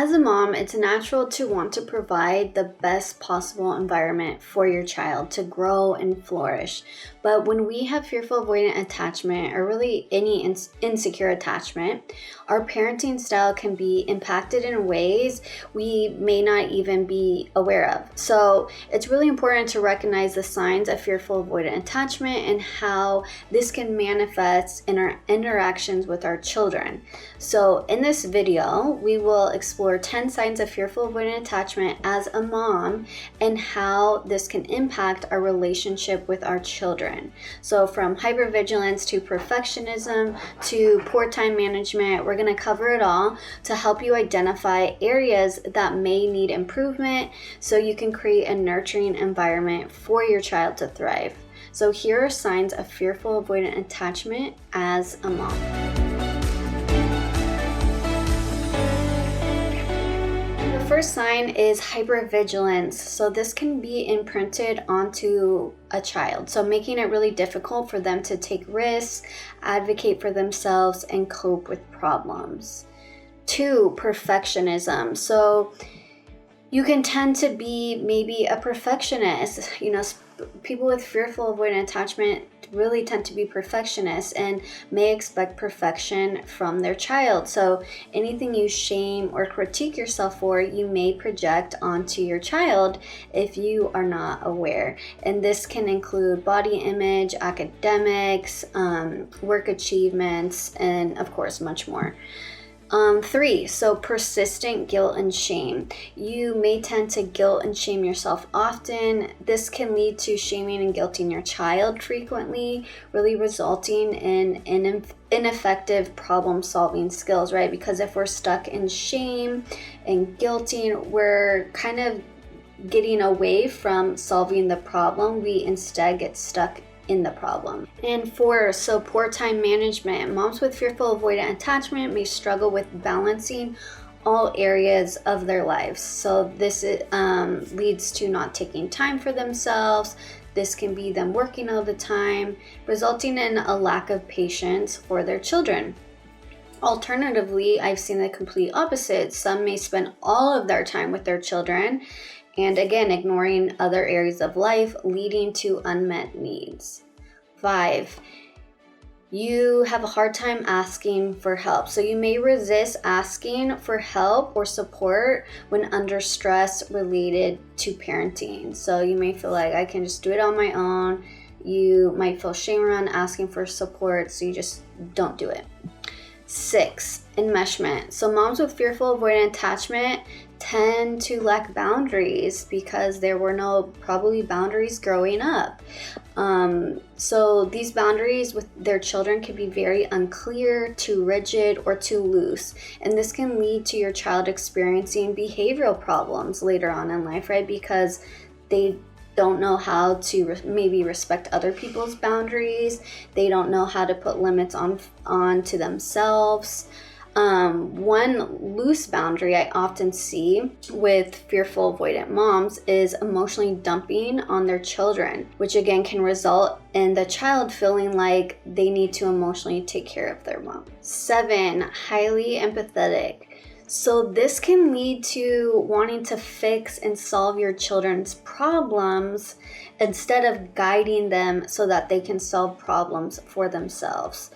As a mom, it's natural to want to provide the best possible environment for your child to grow and flourish. But when we have fearful avoidant attachment, or really any insecure attachment, our parenting style can be impacted in ways we may not even be aware of. So it's really important to recognize the signs of fearful avoidant attachment and how this can manifest in our interactions with our children. So in this video, we will explore 10 signs of fearful avoidant attachment as a mom and how this can impact our relationship with our children. So from hypervigilance to perfectionism to poor time management, we're going to cover it all to help you identify areas that may need improvement so you can create a nurturing environment for your child to thrive. So here are signs of fearful avoidant attachment as a mom. The first sign is hypervigilance. So this can be imprinted onto a child, so making it really difficult for them to take risks, advocate for themselves, and cope with problems. 2, perfectionism. So you can tend to be maybe a perfectionist. People with fearful avoidant attachment really tend to be perfectionists and may expect perfection from their child. So anything you shame or critique yourself for, you may project onto your child if you are not aware. And this can include body image, academics, work achievements, and of course, much more. 3, so persistent guilt and shame. You may tend to guilt and shame yourself often. This can lead to shaming and guilting your child frequently, really resulting in ineffective problem-solving skills, right? Because if we're stuck in shame and guilting, we're kind of getting away from solving the problem. We instead get stuck in the problem. And 4, so poor time management. Moms with fearful avoidant attachment may struggle with balancing all areas of their lives. So this leads to not taking time for themselves. This can be them working all the time, resulting in a lack of patience for their children. Alternatively, I've seen the complete opposite. Some may spend all of their time with their children and again, ignoring other areas of life, leading to unmet needs. 5, you have a hard time asking for help. So you may resist asking for help or support when under stress related to parenting. So you may feel like I can just do it on my own. You might feel shame around asking for support, so you just don't do it. 6, enmeshment. So moms with fearful avoidant attachment tend to lack boundaries because there were no probably boundaries growing up. So these boundaries with their children can be very unclear, too rigid, or too loose. And this can lead to your child experiencing behavioral problems later on in life, right? Because they don't know how to maybe respect other people's boundaries. They don't know how to put limits on to themselves. One loose boundary I often see with fearful avoidant moms is emotionally dumping on their children, which again can result in the child feeling like they need to emotionally take care of their mom. 7, highly empathetic. So this can lead to wanting to fix and solve your children's problems instead of guiding them so that they can solve problems for themselves.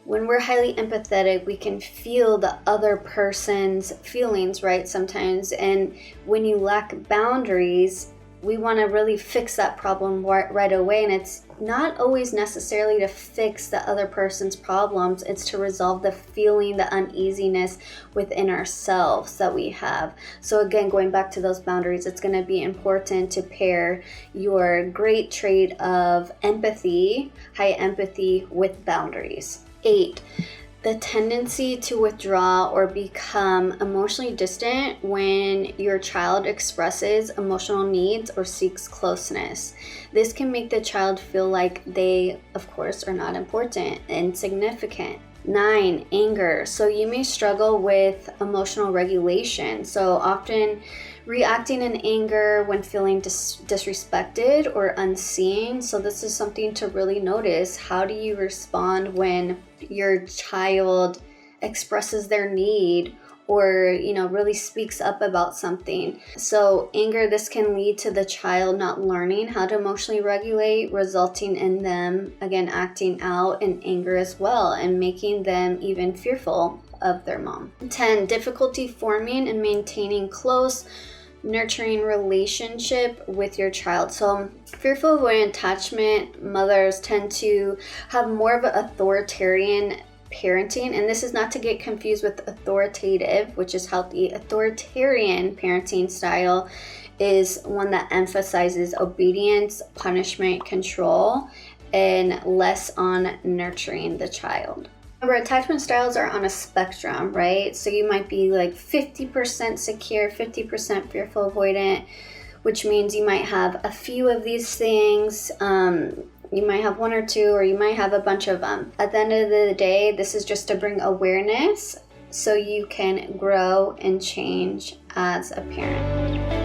When we're highly empathetic, we can feel the other person's feelings, right, sometimes. And when you lack boundaries, we want to really fix that problem right away. And it's not always necessarily to fix the other person's problems. It's to resolve the feeling, the uneasiness within ourselves that we have. So again, going back to those boundaries, it's going to be important to pair your great trait of empathy, high empathy, with boundaries. 8, the tendency to withdraw or become emotionally distant when your child expresses emotional needs or seeks closeness. This can make the child feel like they, of course, are not important, insignificant. 9, anger. So you may struggle with emotional regulation. So often reacting in anger when feeling disrespected or unseen. So this is something to really notice. How do you respond when your child expresses their need or, really speaks up about something. So anger, this can lead to the child not learning how to emotionally regulate, resulting in them, again, acting out in anger as well and making them even fearful of their mom. 10, difficulty forming and maintaining close, nurturing relationship with your child. So fearful avoidant attachment mothers tend to have more of an authoritarian parenting, and this is not to get confused with authoritative, which is healthy. Authoritarian parenting style is one that emphasizes obedience, punishment, control, and less on nurturing the child. Remember, attachment styles are on a spectrum, right? So you might be like 50% secure, 50% fearful avoidant, which means you might have a few of these things. You might have one or two, or you might have a bunch of them. At the end of the day, this is just to bring awareness so you can grow and change as a parent.